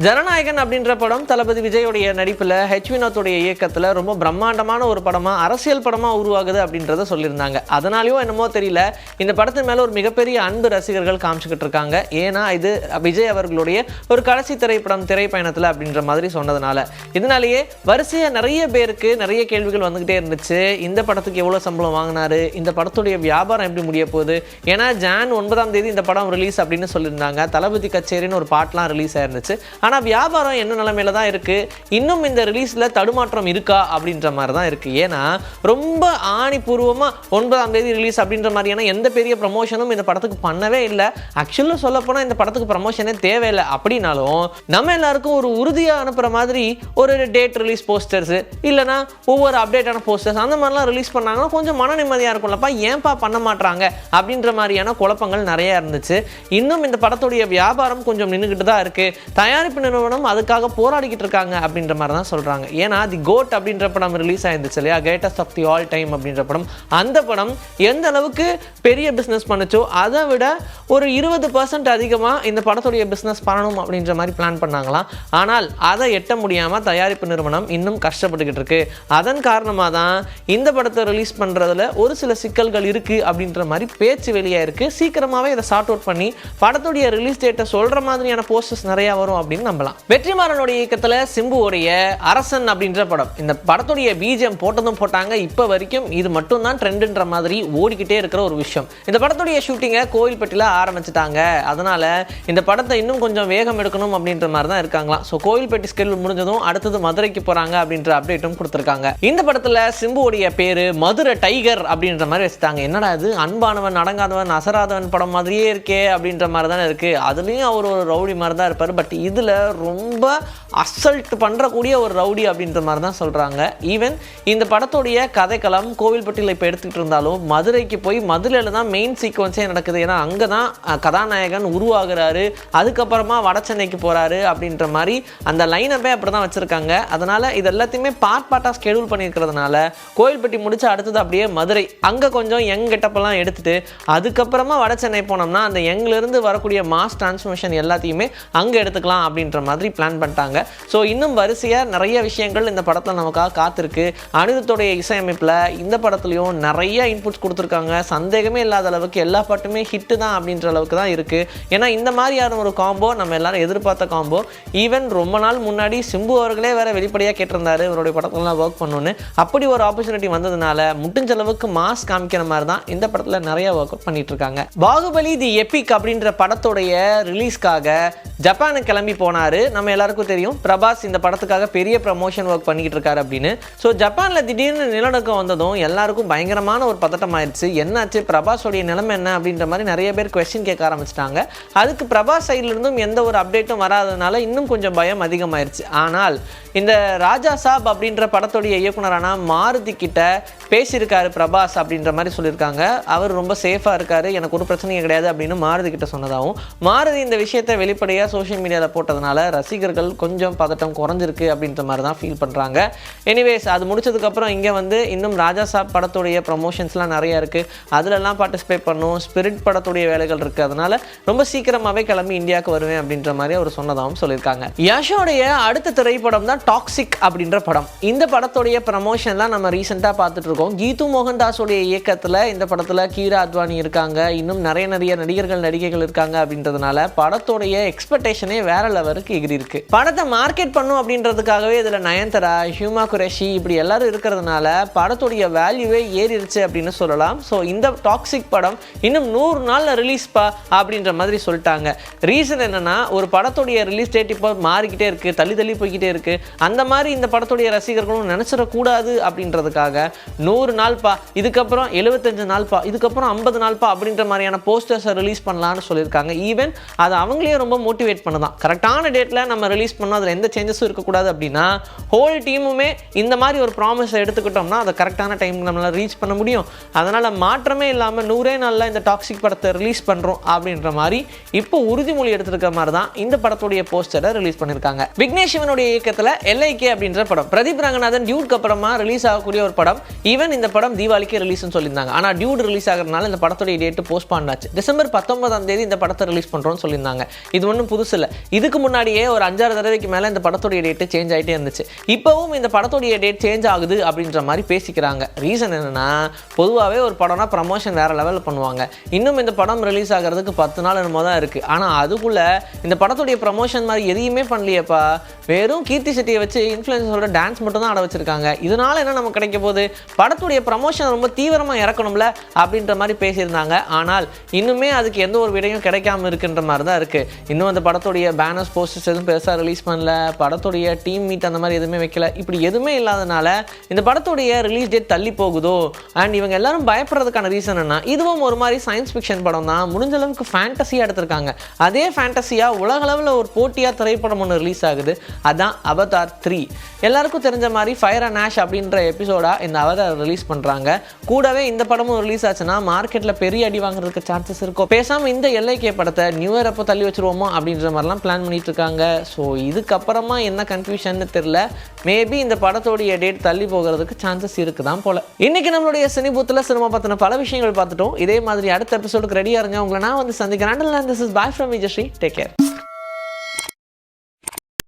ஜனநாயகன் அப்படின்ற படம் தளபதி விஜயோடைய நடிப்பில் ஹெச் வினோத்துடைய இயக்கத்தில் ரொம்ப பிரம்மாண்டமான ஒரு படமாக அரசியல் படமாக உருவாகுது அப்படின்றத சொல்லியிருந்தாங்க. அதனாலேயோ என்னமோ தெரியல, இந்த படத்தின் மேலே ஒரு மிகப்பெரிய அன்பு ரசிகர்கள் காமிச்சிக்கிட்டு இருக்காங்க. ஏன்னா இது விஜய் அவர்களுடைய ஒரு கடைசி திரைப்பயணத்தில் அப்படின்ற மாதிரி சொன்னதுனால இதனாலேயே வரிசையாக நிறைய பேருக்கு நிறைய கேள்விகள் வந்துகிட்டே இருந்துச்சு. இந்த படத்துக்கு எவ்வளோ சம்பளம் வாங்கினாரு, இந்த படத்துடைய வியாபாரம் எப்படி முடிய போகுது, ஏன்னா ஜான் 9 இந்த படம் ரிலீஸ் அப்படின்னு சொல்லியிருந்தாங்க. தளபதி கச்சேரின்னு ஒரு பாட்டெலாம் ரிலீஸ் ஆயிருந்துச்சு. ஆனால் வியாபாரம் என்ன நிலைமையில தான் இருக்குது, இன்னும் இந்த ரிலீஸில் தடுமாற்றம் இருக்கா அப்படின்ற மாதிரி தான் இருக்குது. ஏன்னா ரொம்ப ஆணிபூர்வமாக 9 ரிலீஸ் அப்படின்ற மாதிரியான எந்த பெரிய ப்ரமோஷனும் இந்த படத்துக்கு பண்ணவே இல்லை. ஆக்சுவலாக சொல்லப்போனால் இந்த படத்துக்கு ப்ரமோஷனே தேவையில்லை. அப்படின்னாலும் நம்ம எல்லாருக்கும் ஒரு உறுதியாக அனுப்புகிற மாதிரி ஒரு டேட் ரிலீஸ் போஸ்டர்ஸு இல்லைனா ஒவ்வொரு அப்டேட்டான போஸ்டர்ஸ் அந்த மாதிரிலாம் ரிலீஸ் பண்ணாங்கன்னா கொஞ்சம் மன நிம்மதியாக இருக்கும்லப்பா, ஏன்பா பண்ண மாட்டாங்க அப்படின்ற மாதிரியான குழப்பங்கள் நிறையா இருந்துச்சு. இன்னும் இந்த படத்துடைய வியாபாரம் கொஞ்சம் நின்றுக்கிட்டு தான் இருக்குது. தயாரிப்பு நிறுவனம் அதுக்காக போராடிக்கிட்டு இருக்காங்க அப்படின்ற மாதிரி தான் சொல்கிறாங்க. ஏன்னா தி கோட் அப்படின்ற படம் ரிலீஸ் ஆயிருந்துச்சு இல்லையா, greatest of the all time அப்படின்ற படம். அந்த படம் எந்த அளவுக்கு பெரிய பிஸ்னஸ் பண்ணுச்சோ அதை விட ஒரு 20% அதிகமாக இந்த படத்துடைய பிஸ்னஸ் பண்ணணும் அப்படின்ற மாதிரி பிளான் பண்ணாங்களாம். ஆனால் அதை எட்ட முடியாமல் தயாரிப்பு நிறுவனம் இன்னும் கஷ்டப்பட்டுக்கிட்டு இருக்கு. அதன் காரணமாக தான் இந்த படத்தை ரிலீஸ் பண்ணுறதுல ஒரு சில சிக்கல்கள் இருக்குது அப்படின்ற மாதிரி பேச்சு வெளியாக இருக்குது. சீக்கிரமாகவே இதை சார்ட் அவுட் பண்ணி படத்துடைய ரிலீஸ் டேட்டை சொல்கிற மாதிரியான போஸ்டர்ஸ் நிறையா வரும் அப்படின்னு நம்பலாம். வெற்றிமாறனுடைய இயக்கத்தில் சிம்புவோடைய அரசன் அப்படின்ற படம், இந்த படத்துடைய பிஜிஎம் போட்டதும் போட்டாங்க. இப்போ வரைக்கும் இது மட்டும் தான் ட்ரெண்டுன்ற மாதிரி ஓடிக்கிட்டே இருக்கிற ஒரு விஷயம். இந்த படத்துடைய ஷூட்டிங்கை கோவில்பட்டியில் ஆரம்பிச்சிட்டாங்க. அதனால இந்த படத்தை இன்னும் கொஞ்சம் வேகம் எடுக்கணும் அப்படின்ற மாதிரி தான் இருக்காங்களாம். ஸோ கோவில்பட்டி ஸ்கெடியூல் முடிஞ்சதும் அடுத்தது மதுரைக்கு போகிறாங்க அப்படின்ற அப்டேட்டும் கொடுத்துருக்காங்க. இந்த படத்தில் சிம்புவோடைய பேர் மதுரை டைகர் அப்படின்ற மாதிரி வச்சுட்டாங்க. என்னடா இது அன்பானவன் அடங்காதவன் அசராதவன் படம் மாதிரியே இருக்கே அப்படின்ற மாதிரி தானே இருக்குது. அதுலேயும் அவர் ஒரு ரவுடி மாதிரி தான் இருப்பார். பட் இதில் ரொம்ப அசல்ட் பண்ணுறக்கூடிய ஒரு ரவுடி அப்படின்ற மாதிரி தான் சொல்கிறாங்க. ஈவன் இந்த படத்துடைய கதைக்களம் கோவில்பட்டியில் இப்போ எடுத்துக்கிட்டு இருந்தாலும் மதுரைக்கு போய் மதுரையில் தான் மெயின் சீக்வன்ஸே நடக்குது. ஏன்னா அங்கே தான் கதாநாயகன் உருவாகிறாரு, அதுக்கப்புறமா வட சென்னைக்கு போகிறாரு அப்படின்ற மாதிரி அந்த லைனப்பே அப்படி தான் வச்சுருக்காங்க. அதனால் இது எல்லாத்தையுமே பார்ட்டாக ஸ்கெடியூல் பண்ணியிருக்கிறதுனால கோவில்பட்டி முடிச்சு அடுத்தது அப்படியே மதுரை, அங்கே கொஞ்சம் யங் கெட்டப்பெல்லாம் எடுத்துகிட்டு அதுக்கப்புறமா வட சென்னை போனோம்னா அந்த யங்லேருந்து வரக்கூடிய மாஸ் டிரான்ஸ்ஃபர்மேஷன் எல்லாத்தையுமே அங்கே எடுத்துக்கலாம் அப்படின்ற மாதிரி பிளான் பண்ணிட்டாங்க. ஸோ இன்னும் வரிசையாக நிறைய விஷயங்கள் இந்த படத்தில் நமக்காக காத்திருக்கு. அனிருத்தோடைய இசையமைப்பில் இந்த படத்துலையும் நிறைய இன்புட்ஸ் கொடுத்துருக்காங்க. சந்தேகமே இல்லாத அளவுக்கு எல்லா பாட்டுமே ஹிட்டு தான் அப்படின்ற அளவுக்கு தான் இருக்குது. ஏன்னா இந்த மாதிரியான ஒரு காம்போ நம்ம எல்லாரும் எதிர்பார்த்த காம்போ. ஈவன் ரொம்ப நாள் முன்னாடி சிம்பு அவர்களே வேற வெளிப்படையாக கேட்டிருந்தாரு இவருடைய படத்துலலாம் ஒர்க் பண்ணணுன்னு. அப்படி ஒரு ஆப்பர்ச்சுனிட்டி வந்ததுனால முடிஞ்ச அளவுக்கு மாஸ் காமிக்கிற மாதிரி தான் இந்த படத்தில் நிறைய ஒர்க் அவுட் பண்ணிட்டு இருக்காங்க. பாகுபலி தி எபிக் அப்படின்ற படத்துடைய ரிலீஸ்க்காக ஜப்பானுக்கு கிளம்பி போனார். நம்ம எல்லாருக்கும் தெரியும் பிரபாஸ் இந்த படத்துக்காக பெரிய ப்ரமோஷன் ஒர்க் பண்ணிக்கிட்டு இருக்காரு அப்படின்னு. ஸோ ஜப்பானில் திடீர்னு நிலநடுக்கம் வந்ததும் எல்லாருக்கும் பயங்கரமான ஒரு பதட்டம் ஆயிடுச்சு. என்னாச்சு, பிரபாஸோடைய நிலைமை என்ன அப்படின்ற மாதிரி நிறைய பேர் கொஸ்டின் கேட்க ஆரம்பிச்சிட்டாங்க. அதுக்கு பிரபாஸ் சைட்லேருந்தும் எந்த ஒரு அப்டேட்டும் வராததுனால இன்னும் கொஞ்சம் பயம் அதிகமாயிருச்சு. ஆனால் இந்த ராஜா சாப் அப்படின்ற படத்துடைய இயக்குனரான மாருதி கிட்ட பேசியிருக்காரு பிரபாஸ் அப்படின்ற மாதிரி சொல்லியிருக்காங்க. அவர் ரொம்ப சேஃபாக இருக்காரு, எனக்கு ஒரு பிரச்சனையும் கிடையாது அப்படின்னு மாருதி கிட்ட சொன்னதாகவும், மாருதி இந்த விஷயத்தை வெளிப்படையாக சோஷியல் மீடியாவில் போட்டதுனால ரசிகர்கள் கொஞ்சம் பதட்டம் குறைஞ்சிருக்கு அப்படின்ற மாதிரி தான் ஃபீல் பண்ணுறாங்க. எனிவேஸ் அது முடிச்சதுக்கப்புறம் இங்கே வந்து இன்னும் ராஜா சாப் படத்துடைய ப்ரமோஷன்ஸ்லாம் நிறையா இருக்குது, அதிலெல்லாம் பார்ட்டிசிபேட் பண்ணும். ஸ்பிரிட் படத்துடைய வேலைகள் இருக்குது, அதனால் ரொம்ப சீக்கிரமாகவே கிளம்பி இந்தியாவுக்கு வருவேன் அப்படின்ற மாதிரி அவர் சொன்னதாகவும் சொல்லியிருக்காங்க. யஷோடைய அடுத்த திரைப்படம் தான் டாக்ஸிக் அப்படின்ற படம். இந்த படத்துடைய ப்ரமோஷன்லாம் நம்ம ரீசெண்டாக பார்த்துட்டு இருக்கோம். கீது மோகன் தாஸோடைய இயக்கத்தில் இந்த படத்தில் கீரா அத்வானி இருக்காங்க, இன்னும் நிறைய நடிகர்கள் நடிகைகள் இருக்காங்க. அப்படின்றதுனால படத்துடைய எக்ஸ்பெக்டேஷனே வேற லெவலுக்கு எகிரி இருக்கு. படத்தை மார்க்கெட் பண்ணும் அப்படின்றதுக்காகவே இதில் நயன்தாரா, ஹியூமா குரேஷி இப்படி எல்லாரும் இருக்கிறதுனால படத்துடைய வேல்யூவே ஏறிடுச்சு அப்படின்னு சொல்லலாம். ஸோ இந்த டாக்ஸிக் படம் இன்னும் 100 நாளில் ரிலீஸ்பா அப்படின்ற மாதிரி சொல்லிட்டாங்க. ரீசன் என்னன்னா, ஒரு படத்துடைய ரிலீஸ் டேட் இப்போ மாறிக்கிட்டே இருக்கு, தள்ளி போய்கிட்டே இருக்கு. அந்த மாதிரி இந்த படத்துடைய ரசிகர்களும் நினைச்சிடக்கூடாது அப்படின்றதுக்காக 100 நாள்பா, இதுக்கப்புறம் 75 நாள்பா, இதுக்கப்புறம் 50 நாள்பா அப்படின்ற மாதிரியான போஸ்டர்ஸை ரிலீஸ் பண்ணலான்னு சொல்லியிருக்காங்க. ஈவன் அது அவங்களே ரொம்ப மோட்டிவேட் பண்ணதான், கரெக்டான டேட்டில் நம்ம ரிலீஸ் பண்ணோம், அதில் எந்த சேஞ்சஸும் இருக்கக்கூடாது அப்படின்னா ஹோல் டீமுமே இந்த மாதிரி ஒரு ப்ராமிஸை எடுத்துக்கிட்டோம்னா அதை கரெக்டான டைமுக்கு நம்மளால் ரீச் பண்ண முடியும். அதனால் மாற்றமே இல்லாமல் 100 நாளில் இந்த டாக்ஸிக் படத்தை ரிலீஸ் பண்ணுறோம் அப்படின்ற மாதிரி இப்போ உறுதிமொழி எடுத்துருக்க மாதிரி தான் இந்த படத்துடைய போஸ்டரை ரிலீஸ் பண்ணியிருக்காங்க. விக்னேஷ் சிவனுடைய இயக்கத்தில் எல்ஐகே அப்படின்ற படம் பிரதீப் ரங்கநாதன் டியூட்க்கு அப்புறமா ரிலீஸ் ஆகக்கூடிய ஒரு படம். ஈவன் இந்த படம் தீபாவளிக்கு ரிலீஸ்னு சொல்லியிருந்தாங்க. ஆனால் டியூட் ரிலீஸ் ஆகிறதுனால இந்த படத்துடைய டேட்டு போஸ்ட்பாண்ட் ஆச்சு. டிசம்பர் 19 இந்த படத்தை ரிலீஸ் பண்ணுறோம்னு சொல்லியிருந்தாங்க. இது ஒன்றும் புதுசு இல்லை. இதுக்கு முன்னாடியே ஒரு 5-6 தடவைக்கு மேலே இந்த படத்துடைய டேட்டு சேஞ்ச் ஆகிட்டே இருந்துச்சு. இப்போவும் இந்த படத்துடைய டேட் சேஞ்ச் ஆகுது அப்படின்ற மாதிரி பேசிக்கிறாங்க. ரீசன் என்னென்னா, பொதுவாகவே ஒரு படம்னா ப்ரமோஷன் வேறு லெவலில் பண்ணுவாங்க. இன்னும் இந்த படம் ரிலீஸ் ஆகிறதுக்கு 10 நாள் என்னமோ தான் இருக்குது. ஆனால் அதுக்குள்ளே இந்த படத்துடைய ப்ரமோஷன் மாதிரி எதையுமே பண்ணலையப்பா. வெறும் கீர்த்தி செட்டியை வச்சு இன்ஃப்ளூயன்சரோட டான்ஸ் மட்டும் தான் ஆட வச்சிருக்காங்க. இதனால் என்ன நமக்கு கிடைக்க போகுது? படத்துடைய ப்ரமோஷன் ரொம்ப தீவிரமாக இறக்கணும்ல அப்படின்ற மாதிரி பேசியிருந்தாங்க. ஆனால் இன்னுமே அதுக்கு எந்த ஒரு விடையும் கிடைக்காம இருக்குன்ற மாதிரி தான் இருக்குது. இன்னும் அந்த படத்துடைய பேனர்ஸ், போஸ்டர்ஸ் எதுவும் பெருசாக ரிலீஸ் பண்ணல, படத்துடைய டீம் மீட் அந்த மாதிரி எதுவுமே வைக்கல. இப்படி எதுவுமே இல்லாதனால இந்த படத்துடைய ரிலீஸ் டேட் தள்ளி போகுதோ. அண்ட் இவங்க எல்லாரும் பயப்படுறதுக்கான ரீசன் என்ன, இதுவும் ஒரு மாதிரி சயின்ஸ் ஃபிக்ஷன் படம் தான். முடிஞ்ச அளவுக்கு ஃபேண்டஸியாக எடுத்திருக்காங்க. அதே ஃபேண்டஸியாக உலகளவில் ஒரு போட்டியாக திரைப்படம் ஒன்று ரிலீஸ் ஆகுது. அதான் அவதார் 3. எல்லாருக்கும் தெரிஞ்ச மாதிரி ஃபயர் அண்ட் ஆஷ் அப்படின்ற எபிசோடா இந்த அவதார் ரிலீஸ் பண்ணுறாங்க. கூடவே இந்த படமும் ரிலீஸ் ஆச்சுன்னா மார்க்கெட்டில் பெரிய அடி வாங்குறதுக்கு சான்சஸ் இருக்கும். பேசாமல் இந்த LIK படத்தை நியூ இயர் அப்போ தள்ளி வச்சுருவோமோ அப்படின்ற மாதிரிலாம் பிளான் பண்ணிட்டு இருக்காங்க. ஸோ இதுக்கப்புறமா என்ன கன்ஃபியூஷன் தெரியல. மேபி இந்த படத்தோடைய டேட் தள்ளி போகிறதுக்கு சான்சஸ் இருக்குதான் போல. இன்னைக்கு நம்மளுடைய சினி பூத்தில் சினிமா பற்றின பல விஷயங்கள் பார்த்துட்டோம். இதே மாதிரி அடுத்த எபிசோடுக்கு ரெடியாக இருங்க. உங்களை நான் வந்து சந்திக்கிறேன். This is bye from Vijayashree. Take care.